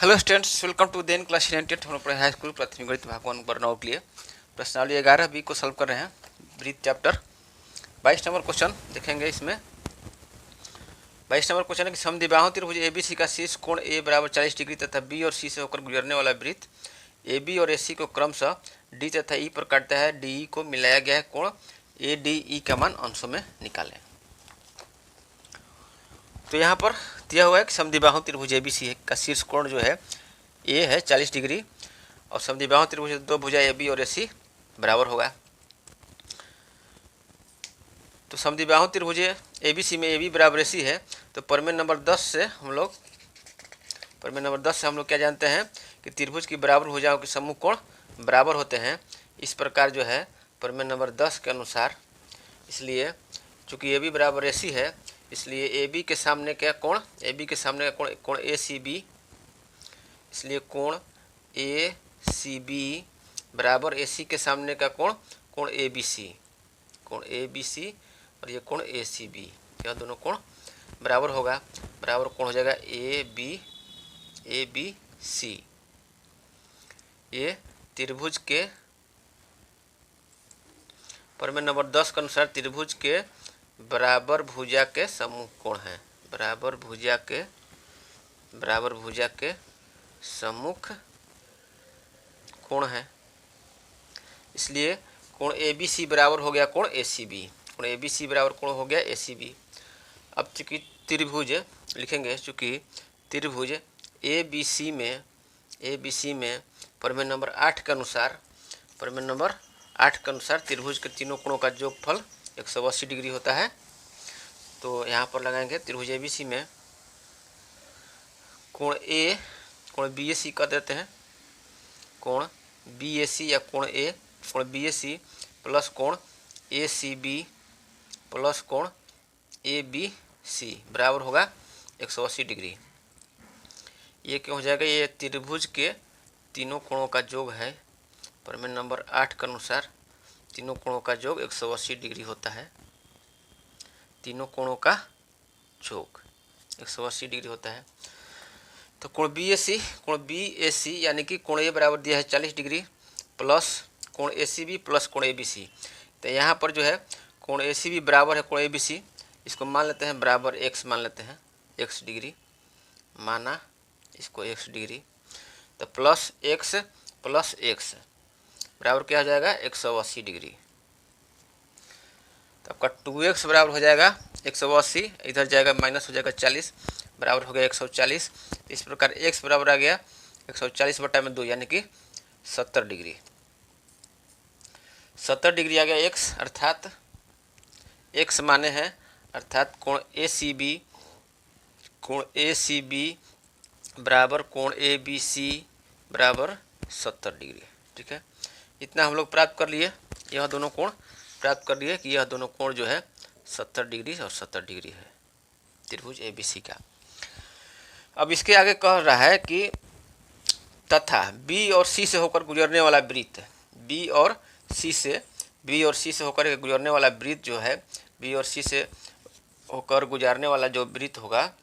Hello students, welcome to then class 98 हम लोग पढ़े हाई स्कूल प्राथमिक गणित भाग 1 पर 9 के लिए प्रश्नावली 11 बी को सॉल्व कर रहे हैं। ब्रीथ चैप्टर 22 नंबर क्वेश्चन देखेंगे। इसमें 22 नंबर क्वेश्चन है कि समद्विबाहु त्रिभुज एबीसी का शीर्ष कोण ए बराबर 40 डिग्री तथा बी और सी से होकर गुजरने वाला वृत्त ए बी और ए सी को क्रमशः डी तथा ई पर काटता है। डी ई को मिलाया गया है कोण ए डी ई का मान अंशों में निकालें। तो यहाँ पर दिया हुआ है कि समद्विबाहु त्रिभुज एबीसी का शीर्ष कोण जो है ए है 40 डिग्री और समद्विबाहु त्रिभुज दो भुजा ए बी और ए सी बराबर होगा। तो समद्विबाहु त्रिभुज ए बी सी में ए बी बराबर ए सी है। तो प्रमेय नंबर 10 से हम लोग क्या जानते हैं कि त्रिभुज की बराबर भुजाओं के समूह कोण बराबर होते हैं। इस प्रकार जो है प्रमेय नंबर 10 के अनुसार, इसलिए चूँकि ए बी बराबर ए सी है, इसलिए ए बी के सामने क्या कोण, ए बी के सामने का कोण ए सी बी, इसलिए कोण ए सी बी बराबर ए सी के सामने का कोण ए बी सी, और ये कोण ए सी बी, यह दोनों कोण बराबर होगा। बराबर कोण हो जाएगा ए बी सी। ये त्रिभुज के प्रमेय नंबर 10 के अनुसार त्रिभुज के बराबर भुजा के समूह कोण है। बराबर भुजा के सम्मुख कोण है, इसलिए कोण ए बी सी बराबर हो गया कोण ए सी बी। कोण ए बी सी बराबर कोण हो गया ए सी बी। अब चूँकि त्रिभुज लिखेंगे, चूँकि त्रिभुज ए बी सी में प्रमेय नंबर 8 के अनुसार त्रिभुज के तीनों कोणों का योगफल 180 डिग्री होता है। तो यहाँ पर लगाएंगे त्रिभुज ए बी सी में कोण बी ए सी कर देते हैं। कोण बी ए सी या कोण बी ए सी प्लस कोण ए सी बी प्लस कोण ए बी सी बराबर होगा 180 डिग्री। ये क्यों हो जाएगा? ये त्रिभुज के तीनों कोणों का योग है। प्रमेय नंबर 8 के अनुसार तीनों कोणों का योग 180 डिग्री होता है। तीनों कोणों का योग 180 डिग्री होता है। तो कोण बी ए सी यानी कि कोण ए बराबर दिया है 40 डिग्री प्लस कोण ए सी बी प्लस कोण ए बी सी। तो यहाँ पर जो है कोण ए सी बी बराबर है कोण ए बी सी, इसको मान लेते हैं बराबर x मान लेते हैं, x डिग्री माना इसको x डिग्री। तो प्लस x बराबर क्या हो जाएगा 180 डिग्री। तो आपका 2x बराबर हो जाएगा 180, इधर जाएगा माइनस हो जाएगा 40, बराबर हो गया 140। इस प्रकार x बराबर आ गया 140/2 यानी कि 70 डिग्री। 70 डिग्री आ गया x, अर्थात x माने हैं अर्थात कोण ए सी बी बराबर कोण ए बी सी बराबर 70 डिग्री। ठीक है, इतना हम लोग प्राप्त कर लिए। यह दोनों कोण प्राप्त कर लिए कि यह दोनों कोण जो है 70 डिग्री और 70 डिग्री है त्रिभुज ए बी सी का। अब इसके आगे कह रहा है कि तथा बी और सी से होकर गुजरने वाला वृत्त, बी और सी से होकर गुजरने वाला वृत्त जो है, बी और सी से होकर गुजरने वाला जो वृत्त होगा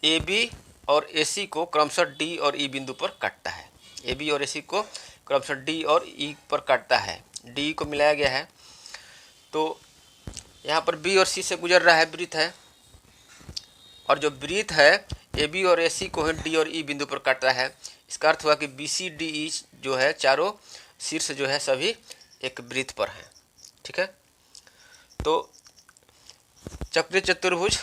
ए बी और ए सी को क्रमशः डी और ई बिंदु पर काटता है। ए बी और ए सी को क्रमशः डी और ई पर काटता है। डी को मिलाया गया है। तो यहाँ पर बी और सी से गुजर रहा है वृत्त है, और जो वृत्त है ए बी और ए सी को डी और ई बिंदु पर काटता है। इसका अर्थ हुआ कि बी सी डी ई जो है चारों शीर्ष जो है सभी एक वृत्त पर हैं। ठीक है, तो चक्रीय चतुर्भुज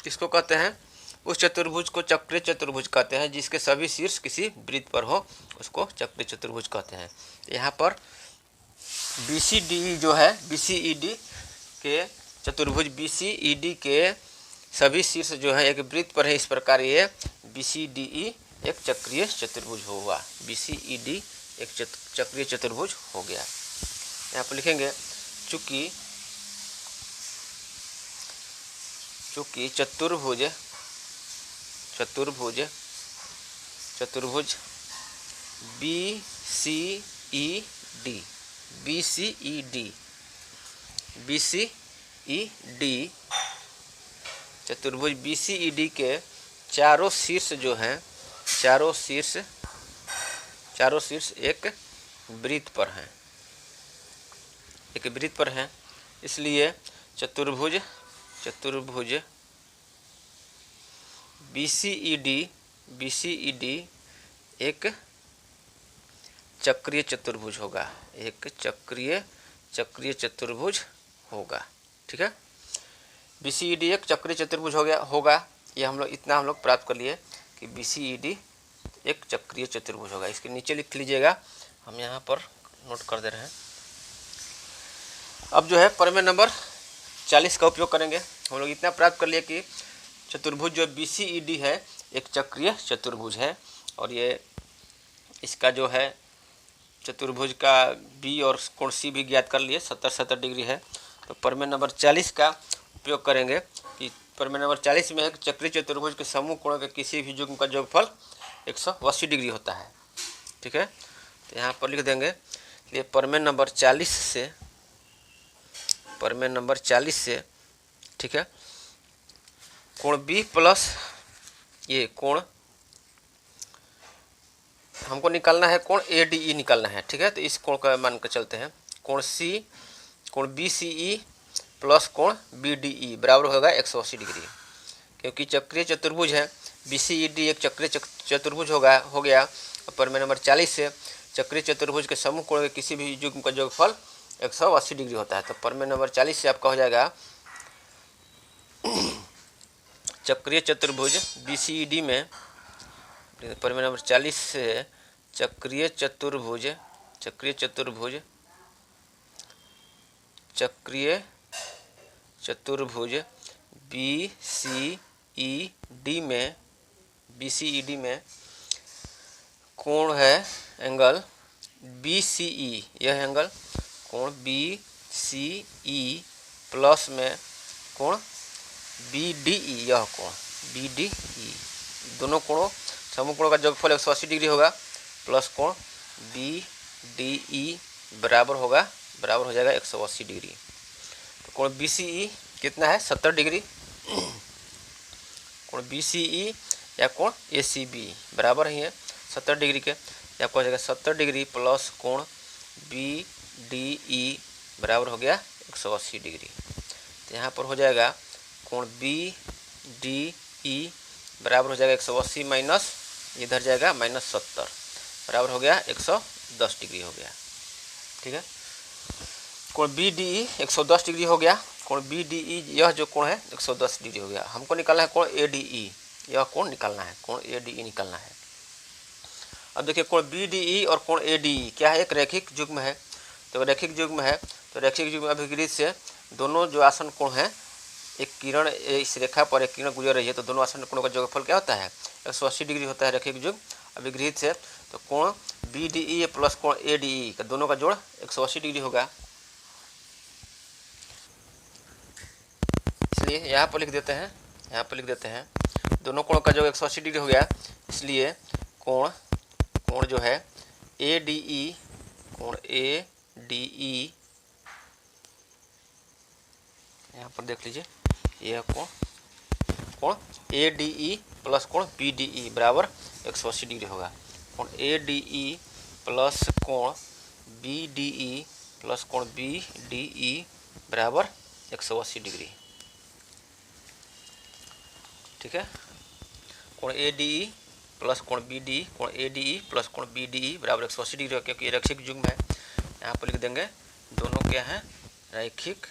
किसको कहते हैं? उस चतुर्भुज को चक्रीय चतुर्भुज कहते हैं जिसके सभी शीर्ष किसी वृत्त पर हो, उसको चक्रीय चतुर्भुज कहते हैं। यहाँ पर बी सी डी ई जो है, बी सी ई डी के चतुर्भुज बी सी ई डी के सभी शीर्ष जो है एक वृत्त पर है। इस प्रकार ये बी सी डी ई एक चक्रीय चतुर्भुज हुआ। बी सी ई डी एक चक्रीय चतुर्भुज हो गया। यहाँ पर लिखेंगे चूँकि चतुर्भुज बी सी ई डी चतुर्भुज बी सी ई डी के चारों शीर्ष जो हैं चारों शीर्ष एक वृत्त पर हैं, इसलिए चतुर्भुज BCED एक चक्रीय चतुर्भुज होगा, चतुर्भुज होगा। ठीक है, BCED एक चक्रीय चतुर्भुज होगा। ये हम लोग प्राप्त कर लिए कि BCED एक चक्रीय चतुर्भुज होगा। इसके नीचे लिख लीजिएगा, हम यहाँ पर नोट कर दे रहे हैं। अब जो है प्रमेय नंबर 40 का उपयोग करेंगे। हम लोग इतना प्राप्त कर लिए कि चतुर्भुज जो BCED है एक चक्रीय चतुर्भुज है, और ये इसका जो है चतुर्भुज का B और कोण C भी ज्ञात कर लिए, 70 डिग्री है। तो प्रमेय नंबर 40 का उपयोग करेंगे कि प्रमेय नंबर 40 में एक चक्रीय चतुर्भुज के समूह कोणों के किसी भी युग्म का योगफल 180 डिग्री होता है। ठीक है, तो यहाँ पर लिख देंगे ये प्रमेय नंबर 40 से ठीक है, कोण B प्लस ये कोण हमको निकालना है, कोण ADE निकालना है। ठीक है, तो इस कोण का मान कर चलते हैं, कोण BCE प्लस कोण BDE बराबर होगा 180 डिग्री। क्योंकि चक्रीय चतुर्भुज है, BCED एक चक्रीय चतुर्भुज हो गया। प्रमेय नंबर 40 से चक्रीय चतुर्भुज के समूह कोण के किसी भी युग्म का योगफल 180 डिग्री होता है। तो प्रमेय नंबर 40 से आपका हो जाएगा चक्रीय चतुर्भुज BCED में, प्रमेय नंबर 40 से चक्रीय चतुर्भुज BCED में कोण है एंगल BCE, यह एंगल कोण BCE प्लस में कोण BDE, यह कोण BDE, दोनों कोणों समूह कोणों का योगफल 180 डिग्री होगा, प्लस कोण BDE बराबर हो जाएगा 180 डिग्री। तो कोण BCE कितना है 70 डिग्री, कोण BCE या कोण ACB बराबर ही है 70 डिग्री के, या आपको हो जाएगा 70 डिग्री प्लस कोण BDE बराबर हो गया 180 डिग्री। तो यहाँ पर हो जाएगा कोण BDE बराबर हो जाएगा 180 माइनस इधर जाएगा -70 बराबर हो गया 110 डिग्री हो गया। ठीक है, कोण BDE 110 डिग्री हो गया। कोण BDE यह जो कोण है 110 डिग्री हो गया। हमको निकालना है कोण ADE, यह कोण निकालना है, कोण ADE निकालना है। अब देखिए कोण BDE और कोण ADE क्या है, एक रैखिक युग्म है। तो रैखिक युग्म अभिगृहित से दोनों जो आसन कोण है, एक किरण इस रेखा पर एक किरण गुजर रही है, तो दोनों आसन कोणों का योगफल क्या होता है 180 डिग्री होता है रैखिक युग्म अभिगृहित से। तो कोण BDE प्लस कोण ADE का दोनों का जोड़ 180 डिग्री होगा। इसलिए यहाँ पर लिख देते हैं दोनों कोणों का जोड़ 180 डिग्री हो गया। इसलिए कोण जो है ADE, कोण ADE यहाँ पर देख लीजिए, यह कोण ADE प्लस कोण BDE बराबर 180 डिग्री होगा। कोण ADE प्लस कोण BDE प्लस कोण BDE बराबर 180 डिग्री। ठीक है, कोण ADE प्लस कोण BDE, कोण ADE प्लस कोण BDE बराबर 180 डिग्री, क्योंकि रैखिक युग्म है। यहाँ पर लिख देंगे दोनों क्या है रैखिक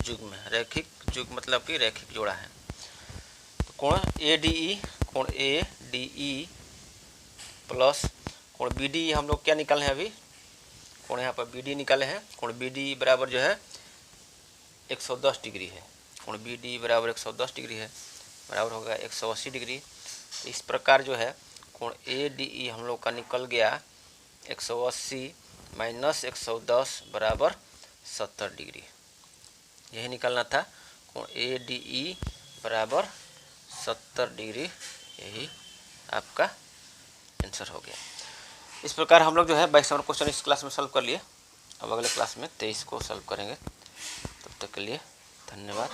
युग्म है। रैखिक युग्म मतलब कि रैखिक जोड़ा है। तो कोण ADE प्लस कोण BDE हम लोग क्या निकाले हैं अभी, कोण यहाँ पर BD निकाले हैं। कोण BD बराबर जो है 110 डिग्री है, कोण BD बराबर 110 डिग्री है, बराबर होगा 180 डिग्री। इस प्रकार जो है कोण ADE हम लोग का निकल गया 180 माइनस 110 बराबर 70 डिग्री। यही निकालना था, कोण ADE बराबर 70 डिग्री, यही आपका आंसर हो गया। इस प्रकार हम लोग जो है 22 नंबर क्वेश्चन इस क्लास में सॉल्व कर लिए। अब अगले क्लास में 23 को सॉल्व करेंगे। तब तक के लिए धन्यवाद।